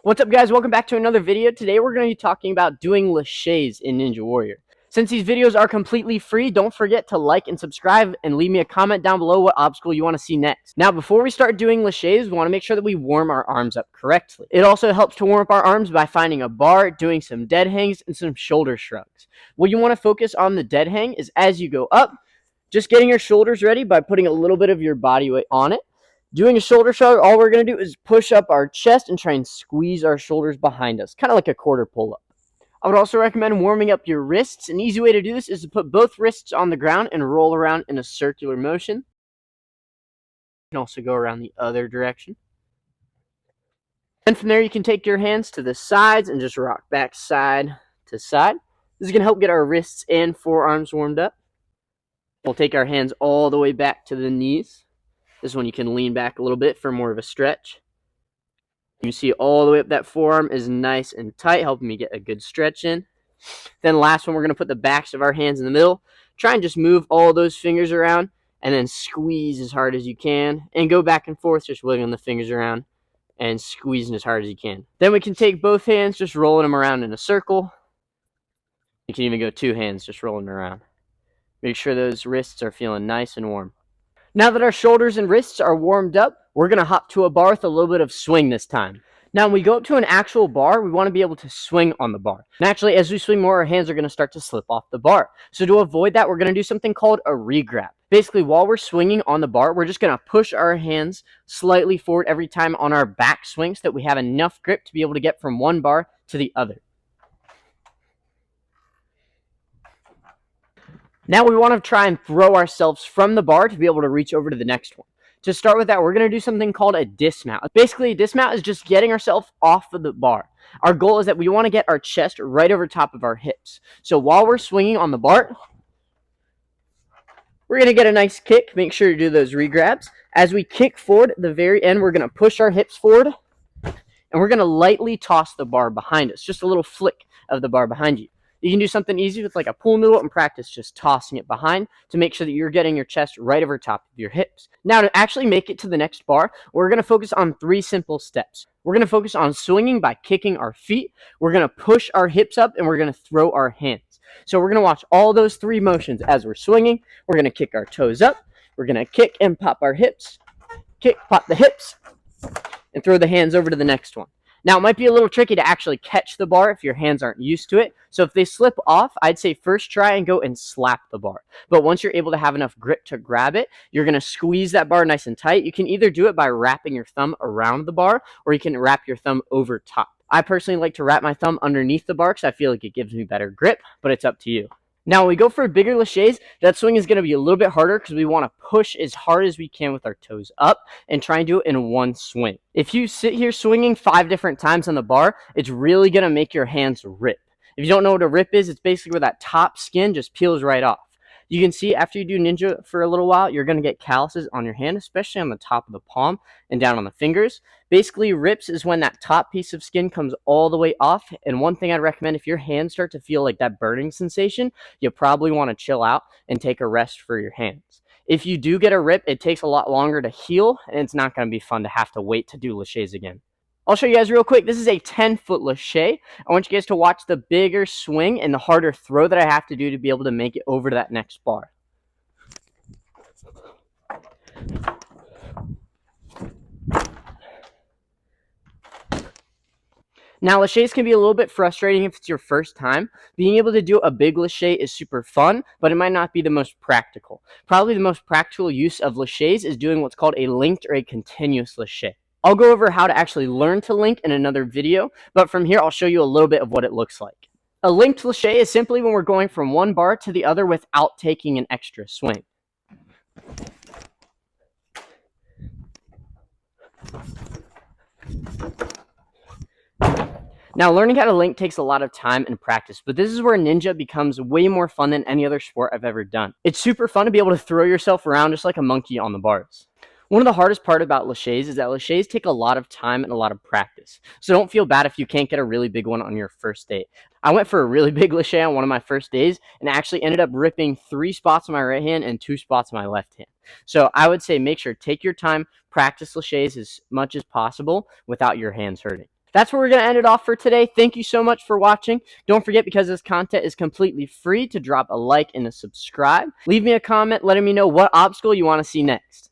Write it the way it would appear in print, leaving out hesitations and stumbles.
What's up, guys? Welcome back to another video. Today we're going to be talking about doing laches in Ninja Warrior. Since these videos are completely free, don't forget to like and subscribe and leave me a comment down below what obstacle you want to see next. Now, before we start doing laches, we want to make sure that we warm our arms up correctly. It also helps to warm up our arms by finding a bar, doing some dead hangs, and some shoulder shrugs. What you want to focus on the dead hang is as you go up, just getting your shoulders ready by putting a little bit of your body weight on it. Doing a shoulder shrug, all we're going to do is push up our chest and try and squeeze our shoulders behind us, kind of like a quarter pull-up. I would also recommend warming up your wrists. An easy way to do this is to put both wrists on the ground and roll around in a circular motion. You can also go around the other direction. And from there, you can take your hands to the sides and just rock back side to side. This is going to help get our wrists and forearms warmed up. We'll take our hands all the way back to the knees. This one you can lean back a little bit for more of a stretch. You see all the way up that forearm is nice and tight, helping me get a good stretch in. Then last one, we're going to put the backs of our hands in the middle. Try and just move all those fingers around and then squeeze as hard as you can. And go back and forth, just wiggling the fingers around and squeezing as hard as you can. Then we can take both hands, just rolling them around in a circle. You can even go two hands, just rolling them around. Make sure those wrists are feeling nice and warm. Now that our shoulders and wrists are warmed up, we're going to hop to a bar with a little bit of swing this time. Now, when we go up to an actual bar, we want to be able to swing on the bar. Naturally, as we swing more, our hands are going to start to slip off the bar. So to avoid that, we're going to do something called a re-grab. Basically, while we're swinging on the bar, we're just going to push our hands slightly forward every time on our back swing so that we have enough grip to be able to get from one bar to the other. Now we want to try and throw ourselves from the bar to be able to reach over to the next one. To start with that, we're going to do something called a dismount. Basically, a dismount is just getting ourselves off of the bar. Our goal is that we want to get our chest right over top of our hips. So while we're swinging on the bar, we're going to get a nice kick. Make sure to do those re-grabs. As we kick forward at the very end, we're going to push our hips forward, and we're going to lightly toss the bar behind us. Just a little flick of the bar behind you. You can do something easy with like a pool noodle and practice just tossing it behind to make sure that you're getting your chest right over top of your hips. Now, to actually make it to the next bar, we're going to focus on three simple steps. We're going to focus on swinging by kicking our feet. We're going to push our hips up, and we're going to throw our hands. So we're going to watch all those three motions as we're swinging. We're going to kick our toes up. We're going to kick and pop our hips. Kick, pop the hips, and throw the hands over to the next one. Now, it might be a little tricky to actually catch the bar if your hands aren't used to it. So if they slip off, I'd say first try and go and slap the bar. But once you're able to have enough grip to grab it, you're going to squeeze that bar nice and tight. You can either do it by wrapping your thumb around the bar, or you can wrap your thumb over top. I personally like to wrap my thumb underneath the bar because I feel like it gives me better grip, but it's up to you. Now, when we go for bigger laches, that swing is going to be a little bit harder because we want to push as hard as we can with our toes up and try and do it in one swing. If you sit here swinging 5 different times on the bar, it's really going to make your hands rip. If you don't know what a rip is, it's basically where that top skin just peels right off. You can see after you do ninja for a little while, you're going to get calluses on your hand, especially on the top of the palm and down on the fingers. Basically, rips is when that top piece of skin comes all the way off. And one thing I'd recommend, if your hands start to feel like that burning sensation, you probably want to chill out and take a rest for your hands. If you do get a rip, it takes a lot longer to heal, and it's not going to be fun to have to wait to do laches again. I'll show you guys real quick. This is a 10-foot lache. I want you guys to watch the bigger swing and the harder throw that I have to do to be able to make it over to that next bar. Now, laches can be a little bit frustrating if it's your first time. Being able to do a big lache is super fun, but it might not be the most practical. Probably the most practical use of laches is doing what's called a linked or a continuous lache. I'll go over how to actually learn to link in another video, but from here I'll show you a little bit of what it looks like. A linked lache is simply when we're going from one bar to the other without taking an extra swing. Now, learning how to link takes a lot of time and practice, but this is where ninja becomes way more fun than any other sport I've ever done. It's super fun to be able to throw yourself around just like a monkey on the bars. One of the hardest part about laches is that laches take a lot of time and a lot of practice. So don't feel bad if you can't get a really big one on your first date. I went for a really big lache on one of my first days and actually ended up ripping 3 spots on my right hand and 2 spots on my left hand. So I would say make sure take your time, practice laches as much as possible without your hands hurting. That's where we're going to end it off for today. Thank you so much for watching. Don't forget, because this content is completely free, to drop a like and a subscribe. Leave me a comment letting me know what obstacle you want to see next.